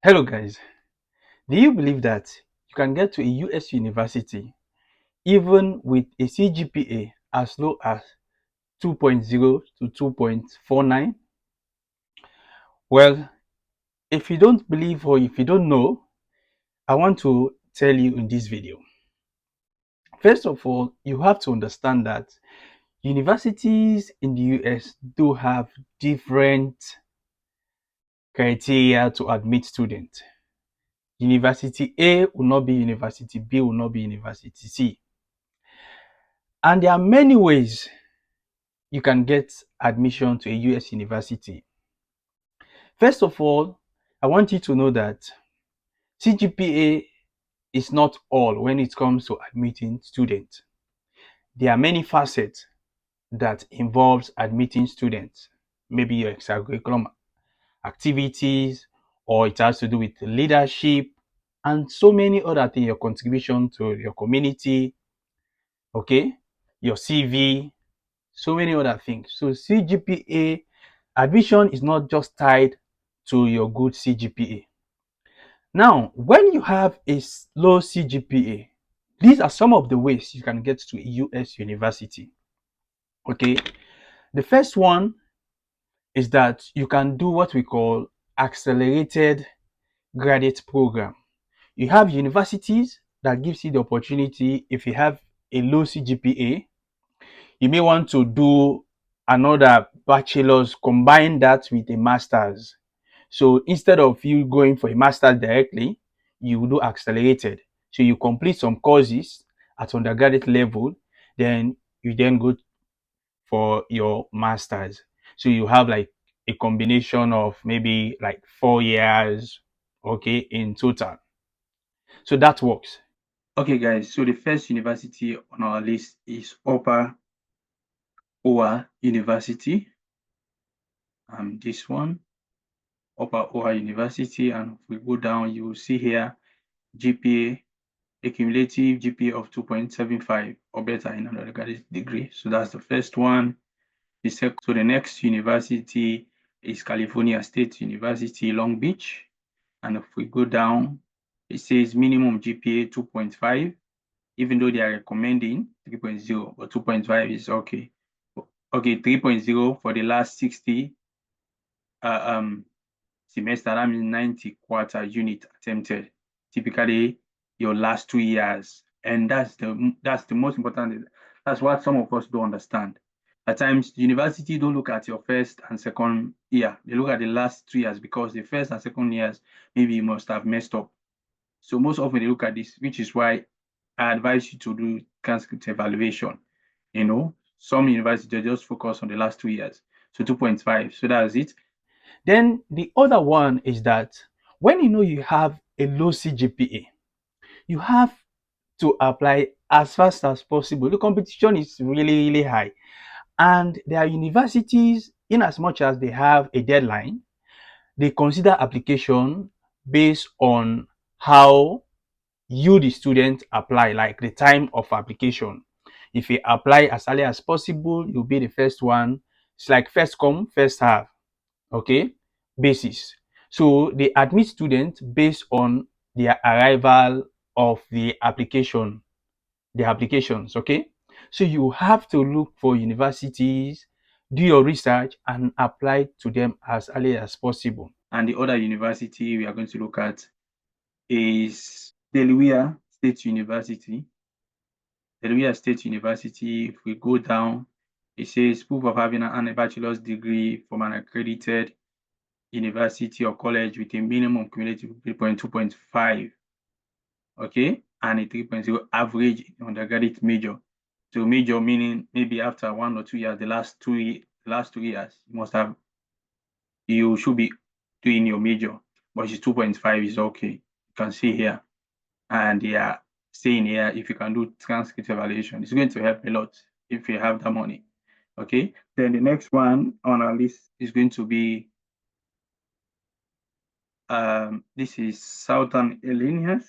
Hello guys, do you believe that you can get to a US university even with a CGPA as low as 2.0 to 2.49? Well, if you don't believe or if you don't know, I want to tell you in this video. First of all, you have to understand that universities in the US do have different criteria to admit students. University A will not be University B, will not be University C. And there are many ways you can get admission to a US university. First of all, I want you to know that CGPA is not all when it comes to admitting students. There are many facets that involves admitting students. Maybe your extracurricular activities, or it has to do with leadership and so many other things, your contribution to your community, okay, your CV, so many other things. So CGPA admission is not just tied to your good CGPA. Now, when you have a low CGPA, these are some of the ways you can get to a US university. Okay, the first one is that you can do what we call accelerated graduate program. You have universities that gives you the opportunity, if you have a low CGPA, you may want to do another bachelor's, combine that with a master's. So instead of you going for a master's directly, you will do accelerated. So you complete some courses at undergraduate level, then you then go for your master's. So you have like a combination of maybe like 4 years, okay, in total. So that works. Okay, guys. So the first university on our list is MPOWER University. This one, MPOWER University, and if we go down, you will see here GPA, a cumulative GPA of 2.75 or better in undergraduate degree. So that's the first one. So the next university is California State University, Long Beach. And if we go down, it says minimum GPA 2.5, even though they are recommending 3.0, but 2.5 is okay. Okay, 3.0 for the last 60 semester, that means 90 quarter unit attempted. Typically, your last 2 years. And that's the most important. That's what some of us don't understand. At times, the university don't look at your first and second year. They look at the last 2 years because the first and second years, maybe you must have messed up. So most often they look at this, which is why I advise you to do transcript evaluation. Some universities just focus on the last 2 years. So 2.5. So that's it. Then the other one is that when you know you have a low CGPA, you have to apply as fast as possible. The competition is really, really high. And there are universities, in as much as they have a deadline, they consider application based on how you, the student, apply, like the time of application. If you apply as early as possible, you'll be the first one. It's like first come, first serve, okay, basis. So they admit students based on their arrival of the applications, okay? So you have to look for universities, do your research, and apply to them as early as possible. And the other university we are going to look at is Delaware State University. Delaware State University, if we go down, it says proof of having a bachelor's degree from an accredited university or college with a minimum cumulative 3.2.5, okay, and a 3.0 average undergraduate major. So major meaning maybe after 1 or 2 years, the last 2 years, you should be doing your major, but it's 2.5 is okay. You can see here, and they are saying here if you can do transcript evaluation, it's going to help a lot if you have the money. Okay, then the next one on our list is going to be this is Southern Illinois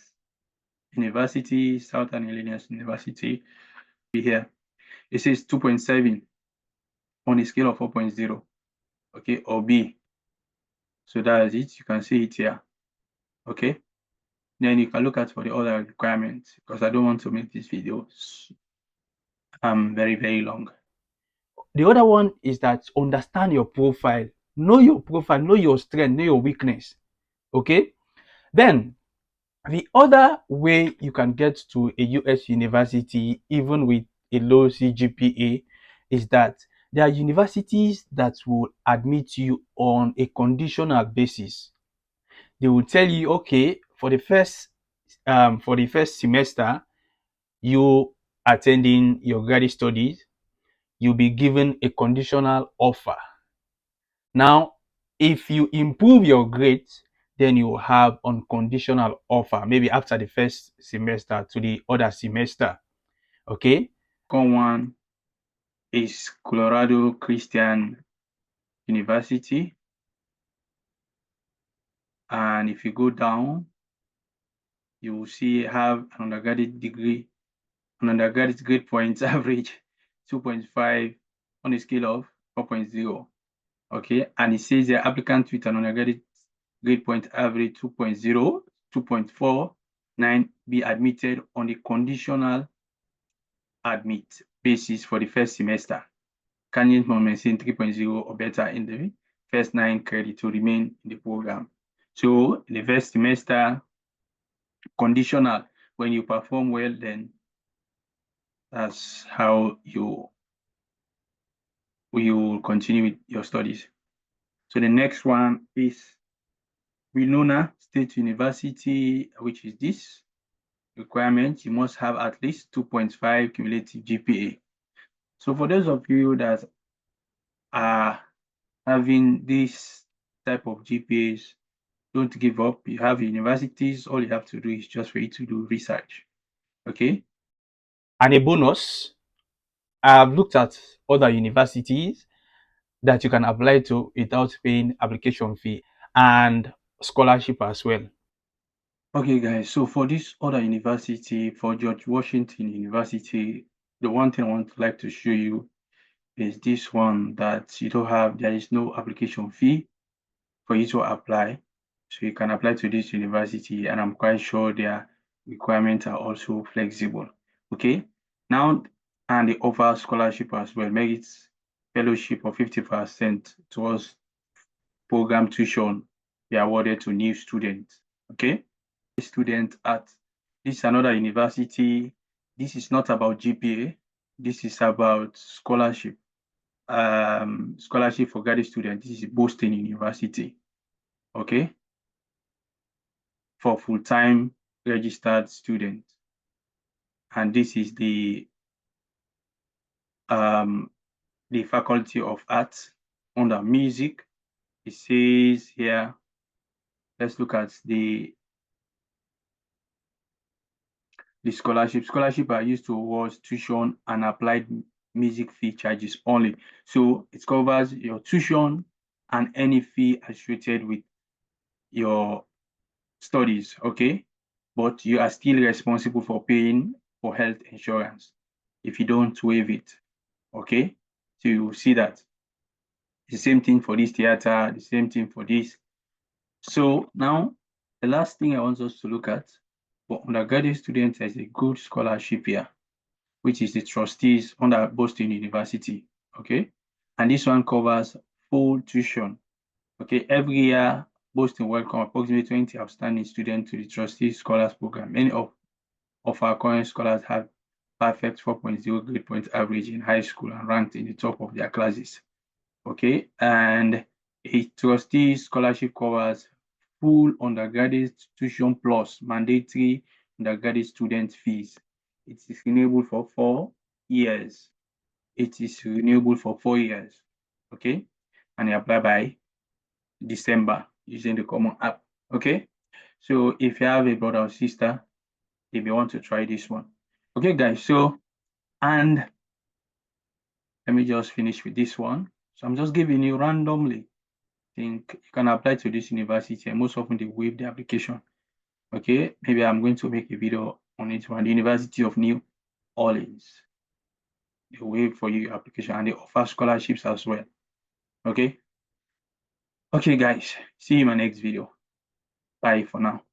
University, Southern Illinois University. Here it says 2.7 on a scale of 4.0, okay, or B. So that is it. You can see it here. Okay. Then you can look at for the other requirements, because I don't want to make this video very, very long. The other one is that understand your profile. Know your profile, know your strength, know your weakness. Okay. Then the other way you can get to a US university, even with a low CGPA, is that there are universities that will admit you on a conditional basis. They will tell you, okay, for the first semester, you attending your graduate studies, you'll be given a conditional offer. Now, if you improve your grades, then you have unconditional offer, maybe after the first semester to the other semester. Okay. Second one is Colorado Christian University. And if you go down, you will see have an undergraduate degree, an undergraduate grade points average 2.5 on a scale of 4.0. Okay, and it says the applicant with an undergraduate grade point average 2.0, 2.49 be admitted on a conditional admit basis for the first semester. Candidate must maintain 3.0 or better in the first 9 credits to remain in the program. So the first semester, conditional, when you perform well, then that's how you will continue with your studies. So the next one is Winona State University, which is this requirement. You must have at least 2.5 cumulative GPA. So for those of you that are having this type of GPAs, don't give up. You have universities, all you have to do is just for you to do research. Okay. And a bonus, I've looked at other universities that you can apply to without paying application fee and scholarship as well. Okay, guys. So for this other university, for George Washington University, the one thing I want to like to show you is this one that you don't have, there is no application fee for you to apply. So you can apply to this university, and I'm quite sure their requirements are also flexible. Okay. Now, and they offer scholarship as well, merit fellowship of 50% towards program tuition be awarded to new students. Okay. Student at this is another university. This is not about GPA. This is about scholarship. Scholarship for graduate students. This is Boston University. Okay. For full-time registered students. And this is the Faculty of Arts under music. It says here, let's look at the scholarship. Scholarship are used to award tuition and applied music fee charges only. So it covers your tuition and any fee associated with your studies, okay? But you are still responsible for paying for health insurance if you don't waive it, okay? So you will see that. The same thing for this theater, the same thing for this. So now, the last thing I want us to look at for undergraduate students is a good scholarship here, which is the trustees under Boston University, okay? And this one covers full tuition, okay? Every year, Boston welcome approximately 20 outstanding students to the trustees scholars program. Many of our current scholars have perfect 4.0 grade point average in high school and ranked in the top of their classes, okay? And a trustee scholarship covers full undergraduate tuition plus mandatory undergraduate student fees. It is renewable for 4 years. It is renewable for 4 years, okay? And you apply by December using the common app, okay? So if you have a brother or sister, if you want to try this one. Okay, guys, so, and let me just finish with this one. So I'm just giving you randomly, think you can apply to this university, and most often they waive the application. Okay, maybe I'm going to make a video on it one. The University of New Orleans. They waive for you your application and they offer scholarships as well. Okay. Okay, guys. See you in my next video. Bye for now.